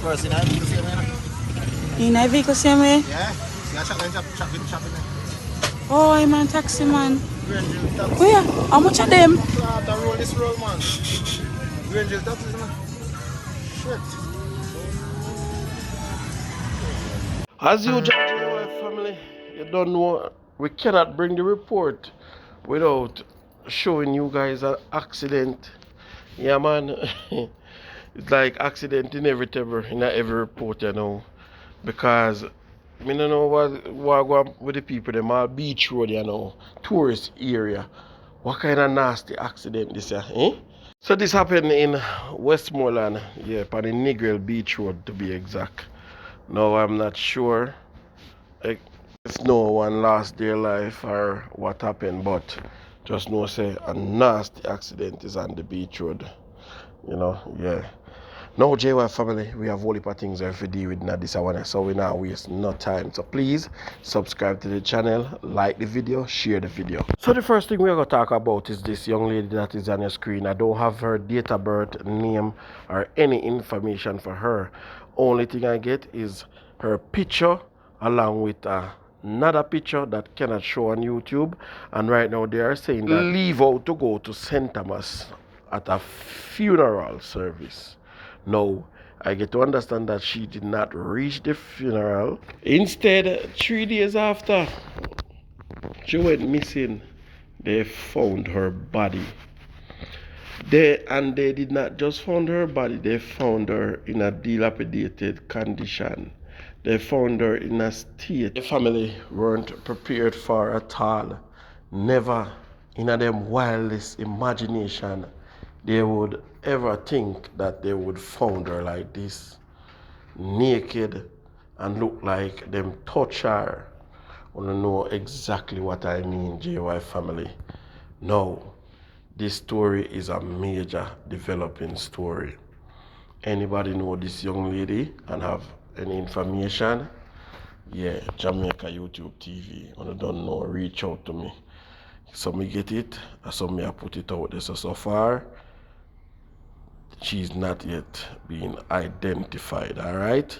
First, in I vehicle same way. In a vehicle same way? Yeah. See, I shopping there. Oh, I'm a taxi man. Grangeville taxi. Where? How much of them? The roll this roll, man. Grangeville taxi, man. Shit. As usual, JY family, you don't know, we cannot bring the report without showing you guys an accident. Yeah, man. It's like accident inevitable in every report, you know. Because I don't know what go on with the people, them all beach road, you know, tourist area. What kind of nasty accident this is, eh? So this happened in Westmoreland, yeah, on the Negril Beach Road to be exact. No, I'm not sure if no one lost their life or what happened, but just know say a nasty accident is on the beach road. You know, yeah. Now, JY family, we have whole heap of things to deal with now this one, so we not waste no time. So please subscribe to the channel, like the video, share the video. So the first thing we're gonna talk about is this young lady that is on your screen. I don't have her date of birth, name, or any information for her. Only thing I get is her picture along with another picture that cannot show on YouTube. And right now they are saying that leave out to go to St. Thomas at a funeral service. No, I get to understand that she did not reach the funeral. Instead, 3 days after she went missing, they found her body. They did not just found her body, they found her in a dilapidated condition. They found her in a state the family weren't prepared for at all. Never in them wildest imagination they would ever think that they would find her like this, naked and look like them touch her. Wanna know exactly what I mean, JY family? No, this story is a major developing story. Anybody know this young lady and have any information? Yeah, Jamaica YouTube TV. When I don't know, reach out to me. So me get it, so me I put it out there. So far, she's not yet being identified, alright?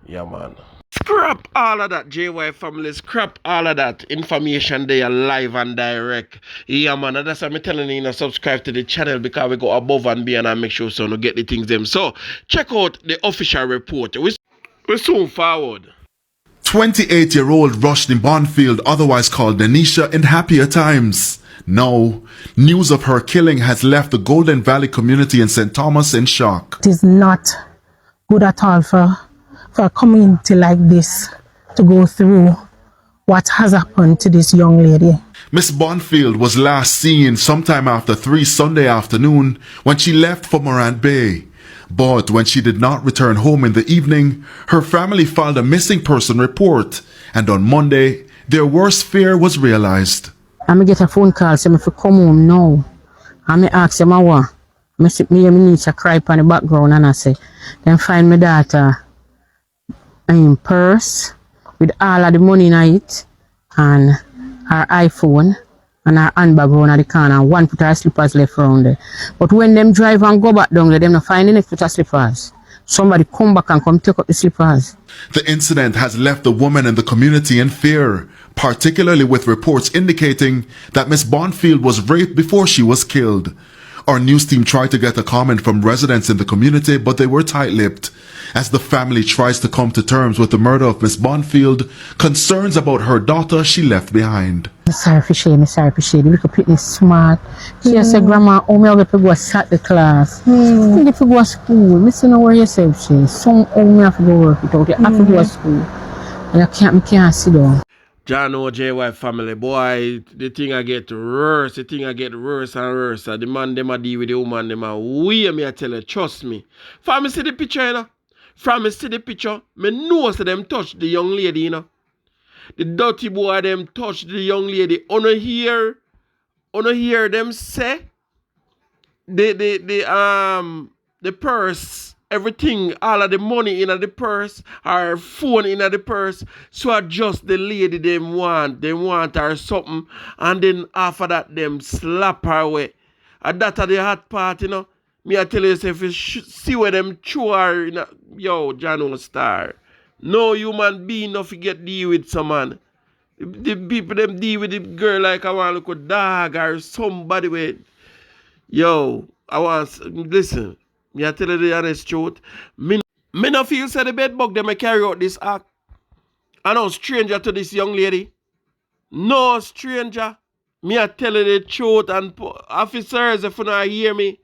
Yeah, man. Scrap all of that, JY family. Scrap all of that information there live and direct. Yeah, man. And that's why I'm telling you, subscribe to the channel because we go above and beyond and make sure so you get the things them. So, check out the official report. We soon forward. 28-year-old Rushdie Bonfield, otherwise called Denisha, in happier times. Now, news of her killing has left the Golden Valley community in St. Thomas in shock. It is not good at all for a community like this to go through what has happened to this young lady. Miss Bonfield was last seen sometime after 3 Sunday afternoon when she left for Morant Bay. But when she did not return home in the evening, her family filed a missing person report, and on Monday, their worst fear was realized. I get a phone call saying if I come home now, and I ask them what. I see me need to cry on the background, and I say, then find my daughter in purse with all of the money in it, and her iPhone, and her handbag around the corner, and one put her slippers left around there. But when them drive and go back down there, them not find any put her slippers. Somebody come back and come take up the slippers. The incident has left the woman and the community in fear, particularly with reports indicating that Miss Bonfield was raped before she was killed. Our news team tried to get a comment from residents in the community, but they were tight-lipped. As the family tries to come to terms with the murder of Miss Bonfield, concerns about her daughter she left behind. I'm sorry for shame, The little pitney is smart. She said, Grandma, how me have to go start the class? You have to go to school. Listen to what you say, she. Some how me have to go work it out. You have to go to school. And you can't sit down. John O. JY family, boy, the thing I get worse. The thing I get worse and worse. The man them a deal with the woman them a way me I tell you, trust me. From me see the picture, you know. From me see the picture, me know so them touch the young lady, you know. The dirty boy them touch the young lady. Wanna hear them say the purse, everything, all of the money in the purse, her phone in the purse. So adjust the lady they want her something, and then after that them slap her away. And that are the hot part, you know. Me I tell you, if you see where them chew are, yo, Jano Star. No human being no forget deal with some man. The people them deal with the girl like I want to look a dog or somebody with. Yo, I want listen. Me I tell you the honest truth. Me no feel say the bed bug them carry out this act. I no stranger to this young lady. No stranger. Me I tell you the truth, and officers, if you not hear me,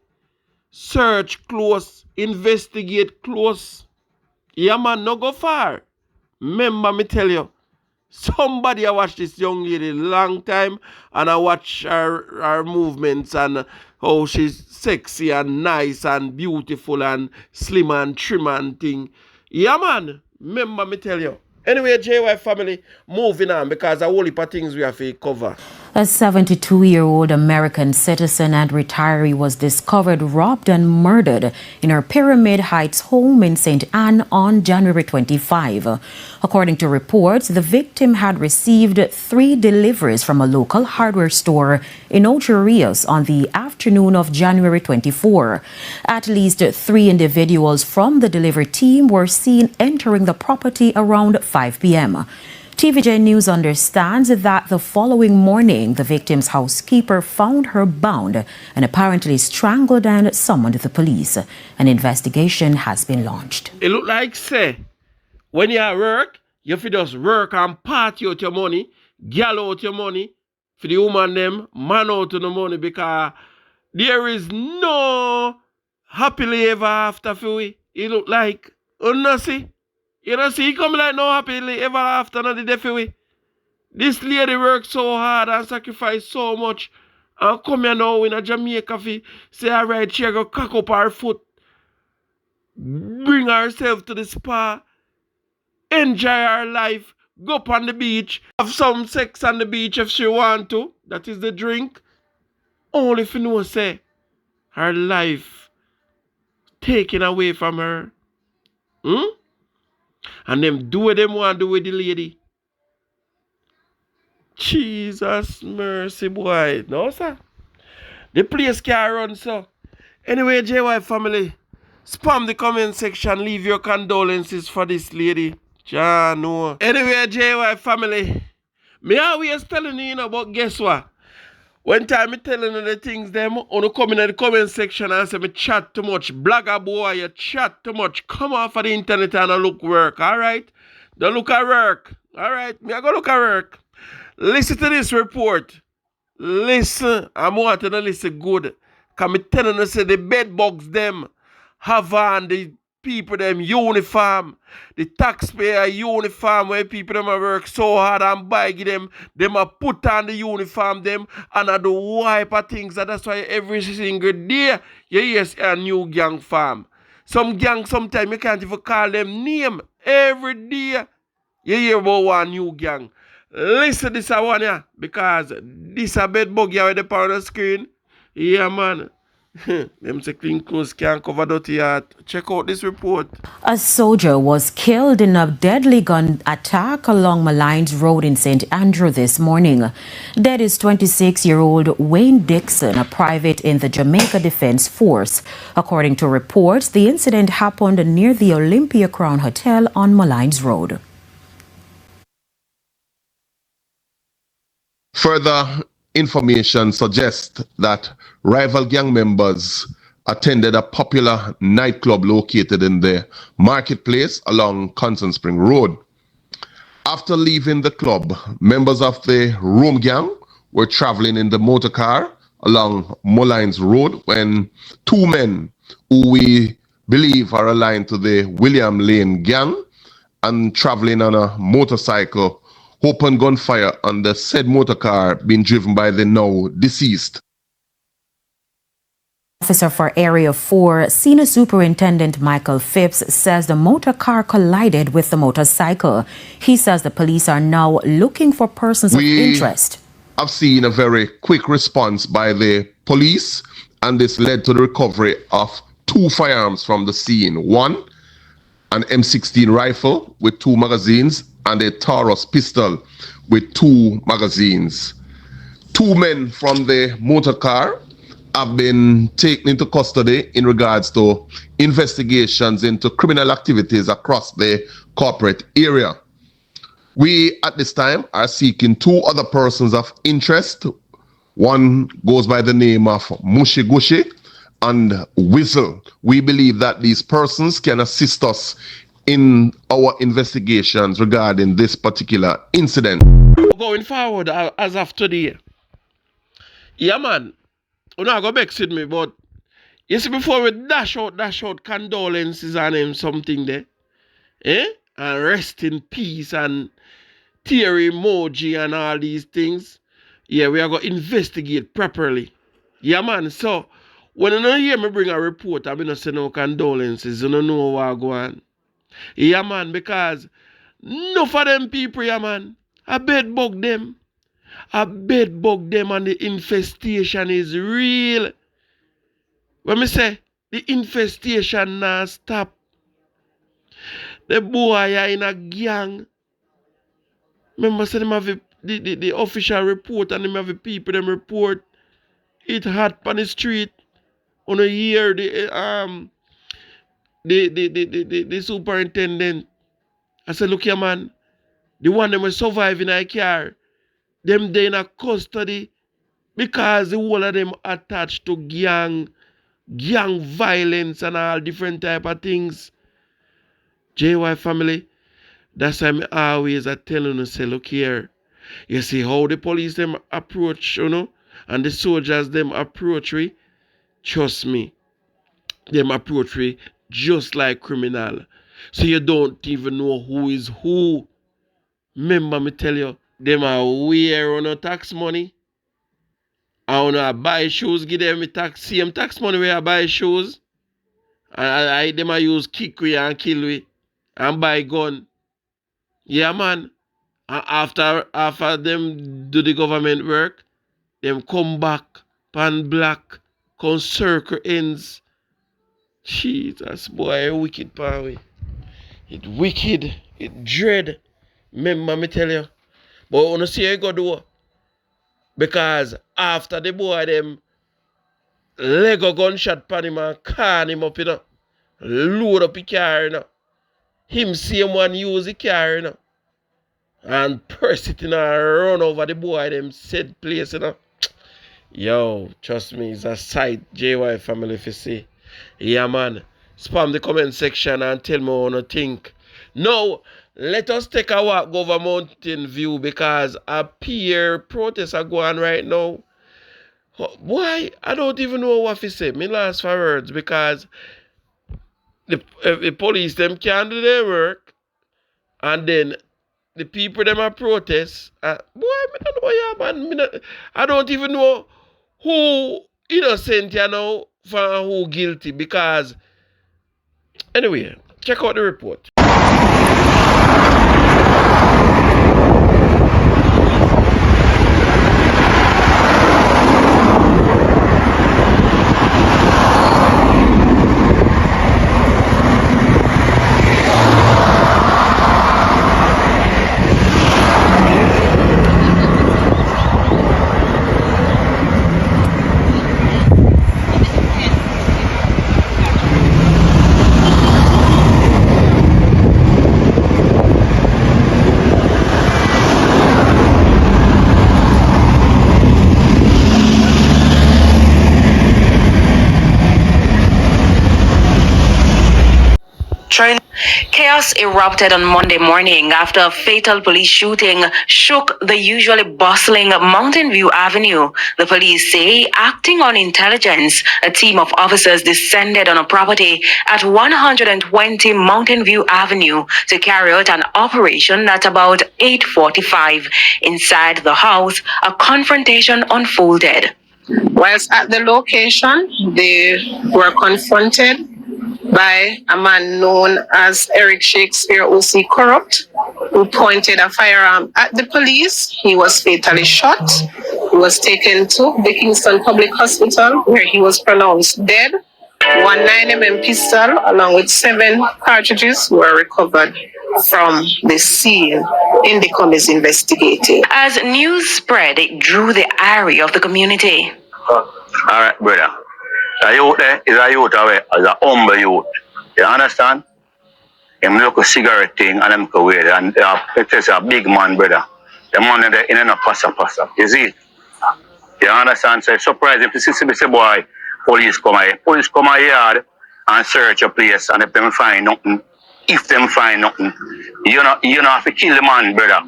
search close, investigate close. Yeah man, no go far. Remember me tell you, somebody I watch this young lady long time, and I watch her movements and how she's sexy and nice and beautiful and slim and trim and thing. Yeah man, remember me tell you. Anyway, JY family, moving on because a whole heap of things we have to cover. A 72-year-old American citizen and retiree was discovered robbed and murdered in her Pyramid Heights home in St. Anne on January 25. According to reports, the victim had received 3 deliveries from a local hardware store in Ocho Rios on the afternoon of January 24. At least 3 individuals from the delivery team were seen entering the property around 5 p.m. TVJ News understands that the following morning, the victim's housekeeper found her bound and apparently strangled and summoned the police. An investigation has been launched. It look like, say, when you at work, you fi just work and party out your money, gal out your money, for the woman them, man out the money, because there is no happily ever after for we. It look like, see? You know, see, he come like no happily ever after no the death away. This lady worked so hard and sacrificed so much. And come here now in a Jamaica fi say alright, she go cock up her foot. Bring herself to the spa. Enjoy her life. Go up on the beach. Have some sex on the beach if she want to. That is the drink. Only if you know say her life taken away from her. And them do what them want to do with the lady. Jesus mercy, boy. No, sir. The place can't run, so. Anyway, JY family, spam the comment section. Leave your condolences for this lady. Ja, no. Anyway, JY family, me always telling you, but guess what? When time me telling you the things them, on come in the comment section and say me chat too much. Blogger boy, you chat too much. Come off of the internet and look work, alright? Don't look at work. Alright, me I go look at work. Listen to this report. Listen. I'm wanting to listen good. Cause me telling you say the bed bugs them have on the people them uniform, the taxpayer uniform where people them a work so hard and buy them a put on the uniform them and a do wipe of things, and that's why every single day you hear a new gang farm. Some gang sometimes you can't even call them name. Every day you hear about one new gang. Listen this one here, because this a bed bug here with the on the screen. Yeah man. Them say clean clothes can't cover dirty heart. Check out this report. A soldier was killed in a deadly gun attack along Malines Road in St. Andrew this morning. Dead is 26-year-old Wayne Dixon, a private in the Jamaica Defense Force. According to reports, the incident happened near the Olympia Crown Hotel on Malines Road. Further information suggests that rival gang members attended a popular nightclub located in the marketplace along Constant Spring Road. After leaving the club, members of the Rome gang were traveling in the motor car along Malines Road when 2 men who we believe are aligned to the William Lane gang and traveling on a motorcycle opened gunfire on the said motor car being driven by the now deceased. Officer for Area 4, Senior Superintendent Michael Phipps, says the motor car collided with the motorcycle. He says the police are now looking for persons of interest. I've seen a very quick response by the police, and this led to the recovery of 2 firearms from the scene. One, an M16 rifle with 2 magazines, and a Taurus pistol with 2 magazines. 2 men from the motor car have been taken into custody in regards to investigations into criminal activities across the corporate area. We, at this time, are seeking 2 other persons of interest. One goes by the name of Mushi Gushi and Whistle. We believe that these persons can assist us in our investigations regarding this particular incident. Going forward, as of today, yeah, man, you know, I go vex with me, but you see, before we dash out condolences and something there, and rest in peace and tear emoji and all these things, yeah, we are going to investigate properly. Yeah, man, so when you don't hear me bring a report, I'm going to say no condolences, you don't know what go on. Yeah, man, because enough of them people, yeah, man, I bed bug them. And the infestation is real. When me say the infestation now stop, the boy are in a gang. Remember, say them have the official report and them have the people them report. It hot on the street. On a year the superintendent. I said, look here, man, the one them will survive in a car. Them they in a custody because the whole of them attached to gang violence and all different type of things. JY family, that's why I always tell you, say, look here. You see how the police them approach, you know, and the soldiers them approach we. Trust me, them approach we just like criminal. So you don't even know who is who. Remember me tell you, them are wear on no tax money. I wanna buy shoes, give them same tax money where I buy shoes. And I them a use kick we and kill we and buy gun. Yeah, man. And after them do the government work, them come back pan black, come circle ends. Jesus, boy, wicked power. It wicked, it dread. Remember me tell you. But wanna see how you go do. Because after the boy them Lego gunshot pan him and can him up, you know. Load up the car, you know. Him same one use the car, you know. And press it, you know, and run over the boy them said place, you know. Yo, trust me, it's a sight, JY family, if you see. Yeah, man. Spam the comment section and tell me what you think. Now, let us take a walk over Mountain View because a peer protests are going on right now. Why? I don't even know what to say. Me lost for words because the police them can't do their work, and then the people them are protest. Boy, I don't know, yeah, man. I don't even know who innocent, you know, for who guilty. Because anyway, check out the report. Chaos erupted on Monday morning after a fatal police shooting shook the usually bustling Mountain View Avenue. The police say, acting on intelligence, a team of officers descended on a property at 120 Mountain View Avenue to carry out an operation at about 8:45. Inside the house, a confrontation unfolded. Whilst at the location, they were confronted by a man known as Eric Shakespeare OC Corrupt, who pointed a firearm at the police. He was fatally shot. He was taken to the Kingston Public Hospital, where he was pronounced dead. One 9mm pistol, along with 7 cartridges, were recovered from the scene. Indicom is investigating. As news spread, it drew the ire of the community. Alright, brother. The youth there is a youth away, as a humble youth. You understand? Him look a cigarette thing and them go wear and it is a big man, brother. The man there in a passa. You see? You understand? So it's surprising to see this boy, police come here. Police come here yard and search a place, and if them find nothing, you know have to kill the man, brother.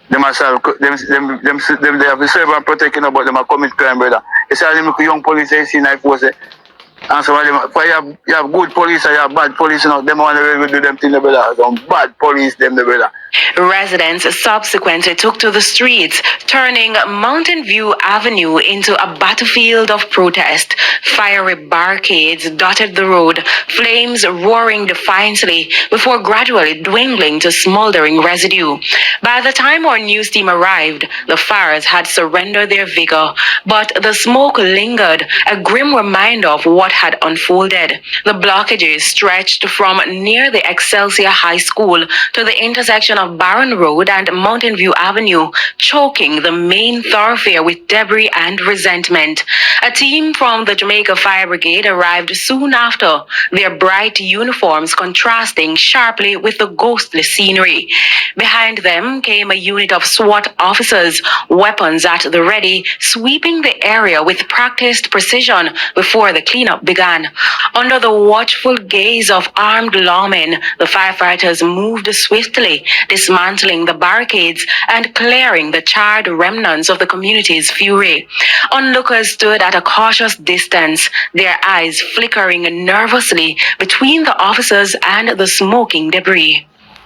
Them have to serve and protect, you know, but them have commit crime, brother. It's all them young police they see knife force. And so you have good police and you have bad police, you know, them want to do them things, brother. Some bad police, them, brother. Residents subsequently took to the streets, turning Mountain View Avenue into a battlefield of protest. Fiery barricades dotted the road, flames roaring defiantly before gradually dwindling to smoldering residue. By the time our news team arrived, the fires had surrendered their vigor, but the smoke lingered, a grim reminder of what had unfolded. The blockages stretched from near the Excelsior High School to the intersection of Barron Road and Mountain View Avenue, choking the main thoroughfare with debris and resentment. A team from the Jamaica Fire Brigade arrived soon after, their bright uniforms contrasting sharply with the ghostly scenery. Behind them came a unit of SWAT officers, weapons at the ready, sweeping the area with practiced precision before the cleanup began. Under the watchful gaze of armed lawmen, the firefighters moved swiftly, dismantling the barricades and clearing the charred remnants of the community's fury. Onlookers stood at a cautious distance, their eyes flickering nervously between the officers and the smoking debris.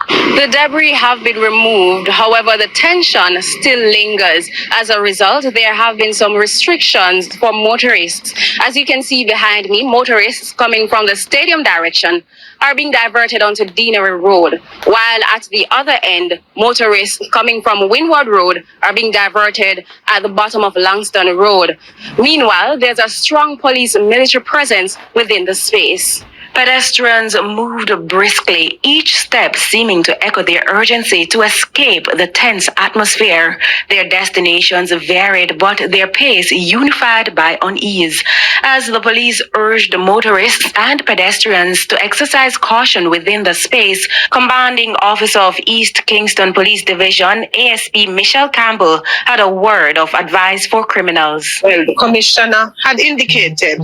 The debris have been removed, however, the tension still lingers. As a result, there have been some restrictions for motorists. As you can see behind me, motorists coming from the stadium direction are being diverted onto Deanery Road, while at the other end, motorists coming from Windward Road are being diverted at the bottom of Langston Road. Meanwhile, there's a strong police military presence within the space. Pedestrians moved briskly, each step seeming to echo their urgency to escape the tense atmosphere. Their destinations varied, but their pace unified by unease, as the police urged motorists and pedestrians to exercise caution within the space. Commanding Officer of East Kingston Police Division, ASP Michelle Campbell, had a word of advice for criminals. Well, the commissioner had indicated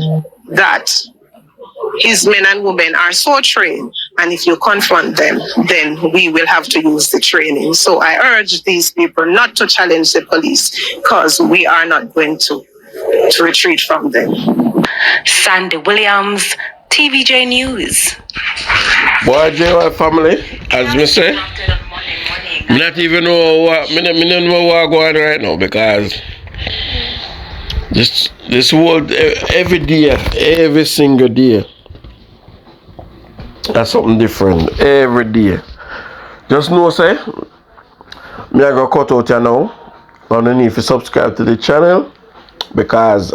that his men and women are so trained, and if you confront them, then we will have to use the training. So I urge these people not to challenge the police, because we are not going to retreat from them. Sandy Williams, TVJ News. Boy, JY family, as me say, I not even know what, I don't know what going on right now, because this world, every day, every single day, that's something different. Every day. Just know, say, me I go cut out here now. Underneath, you subscribe to the channel, because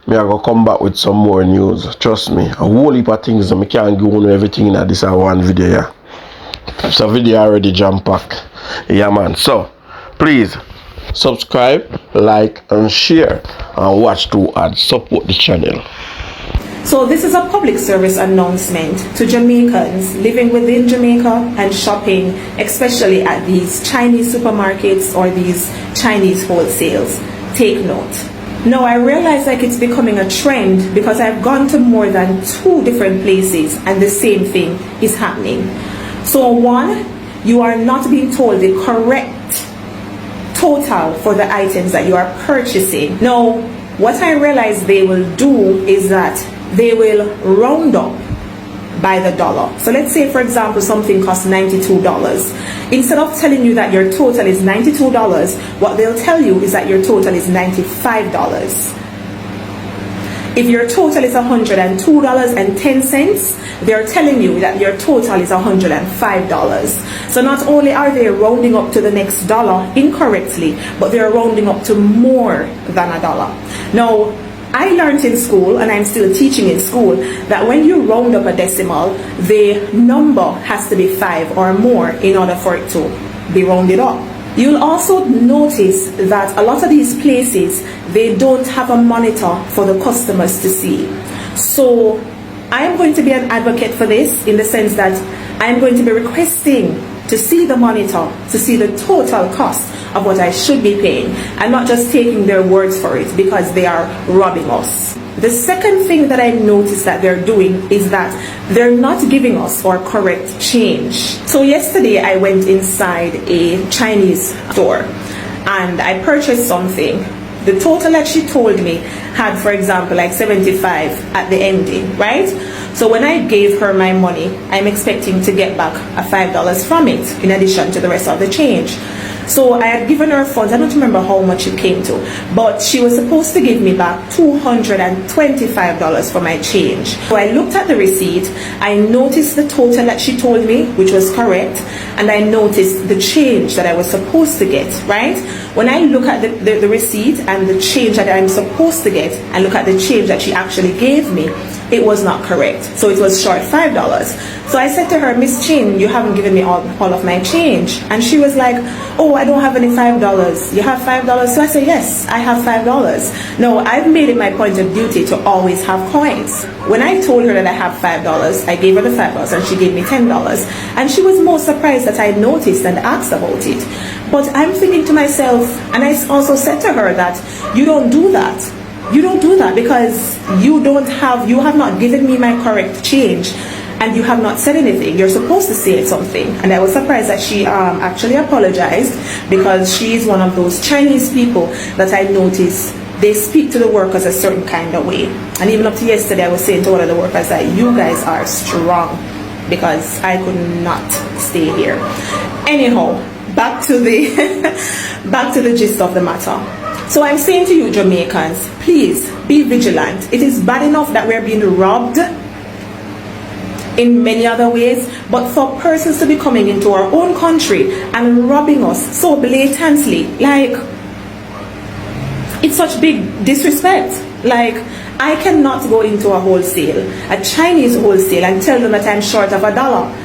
me I go come back with some more news. Trust me, a whole heap of things that me can't go on everything in this one video. Yeah. It's a video already jam-packed. Yeah, man. So, please subscribe, like, and share, and watch to and support the channel. So this is a public service announcement to Jamaicans living within Jamaica and shopping, especially at these Chinese supermarkets or these Chinese wholesales. Take note. Now I realize like it's becoming a trend, because I've gone to more than 2 different places and the same thing is happening. So one, you are not being told the correct total for the items that you are purchasing. Now, what I realize they will do is that they will round up by the dollar. So let's say, for example, something costs $92. Instead of telling you that your total is $92, what they'll tell you is that your total is $95. If your total is $102.10, they're telling you that your total is $105. So not only are they rounding up to the next dollar incorrectly, but they're rounding up to more than $1. Now, I learned in school, and I'm still teaching in school, that when you round up a decimal, the number has to be 5 or more in order for it to be rounded up. You'll also notice that a lot of these places, they don't have a monitor for the customers to see. So I am going to be an advocate for this, in the sense that I am going to be requesting to see the monitor, to see the total cost of what I should be paying, and not just taking their words for it, because they are robbing us. The second thing that I noticed that they're doing is that they're not giving us our correct change. So yesterday I went inside a Chinese store and I purchased something. The total that she told me had, for example, like 75 at the ending, right? So when I gave her my money, I'm expecting to get back a $5 from it, in addition to the rest of the change. So I had given her funds, I don't remember how much it came to, but she was supposed to give me back $225 for my change. So I looked at the receipt, I noticed the total that she told me, which was correct, and I noticed the change that I was supposed to get, right? When I look at the receipt and the change that I'm supposed to get, and look at the change that she actually gave me, it was not correct. So it was short $5. So I said to her, Miss Chin, you haven't given me all of my change. And she was like, oh, I don't have any $5. You have $5? So I said, yes, I have $5. No, I've made it my point of duty to always have coins. When I told her that I have $5, I gave her the $5 and she gave me $10. And she was more surprised that I noticed and asked about it. But I'm thinking to myself, and I also said to her that you don't do that. You don't do that, because you have not given me my correct change, and you have not said anything. You're supposed to say something. And I was surprised that she actually apologized, because she is one of those Chinese people that I notice they speak to the workers a certain kind of way. And even up to yesterday, I was saying to one of the workers that you guys are strong, because I could not stay here. Anyhow, back to the gist of the matter. So I'm saying to you Jamaicans, please be vigilant. It is bad enough that we're being robbed in many other ways, but for persons to be coming into our own country and robbing us so blatantly, like, it's such big disrespect. Like, I cannot go into a wholesale, a Chinese wholesale, and tell them that I'm short of $1.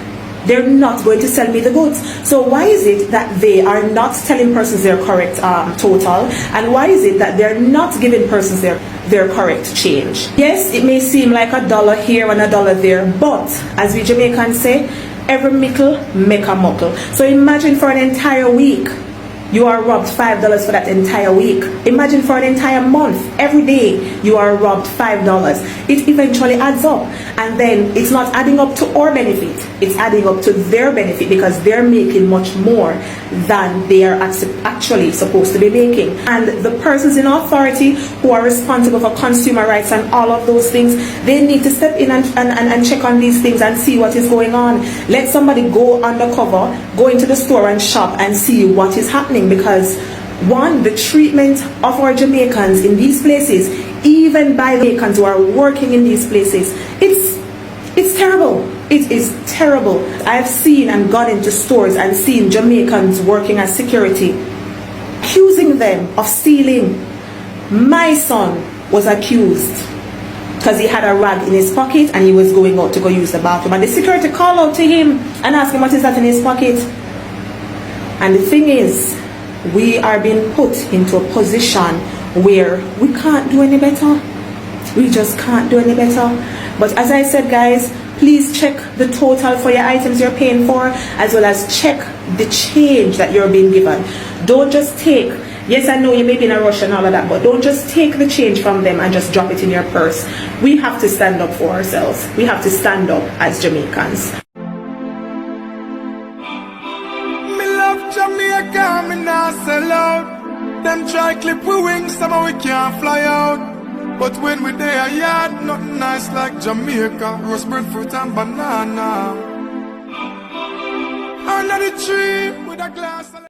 They're not going to sell me the goods. So why is it that they are not telling persons their correct total? And why is it that they're not giving persons their correct change? Yes, it may seem like $1 here and $1 there, but as we Jamaicans say, every mickle make a muckle. So imagine for an entire week, you are robbed $5 for that entire week. Imagine for an entire month, every day, you are robbed $5. It eventually adds up. And then it's not adding up to our benefit. It's adding up to their benefit, because they're making much more than they are actually supposed to be making. And the persons in authority who are responsible for consumer rights and all of those things, they need to step in and check on these things and see what is going on. Let somebody go undercover, go into the store and shop and see what is happening. Because one, the treatment of our Jamaicans in these places, even by the Jamaicans who are working in these places, it's terrible. It is terrible. I've seen and gone into stores and seen Jamaicans working as security, accusing them of stealing. My son was accused because he had a rag in his pocket and he was going out to go use the bathroom, and the security called out to him and asked him what is that in his pocket. And the thing is, we are being put into a position where we can't do any better. We just can't do any better. But as I said, guys, please check the total for your items you're paying for, as well as check the change that you're being given. Don't just take, yes, I know you may be in a rush and all of that, but don't just take the change from them and just drop it in your purse. We have to stand up for ourselves. We have to stand up as Jamaicans. Jamaica, me nah sell out. Them try clip we wings, somehow we can't fly out. But when we there a yard, nothing nice like Jamaica. Roast breadfruit and banana. Under the tree with a glass of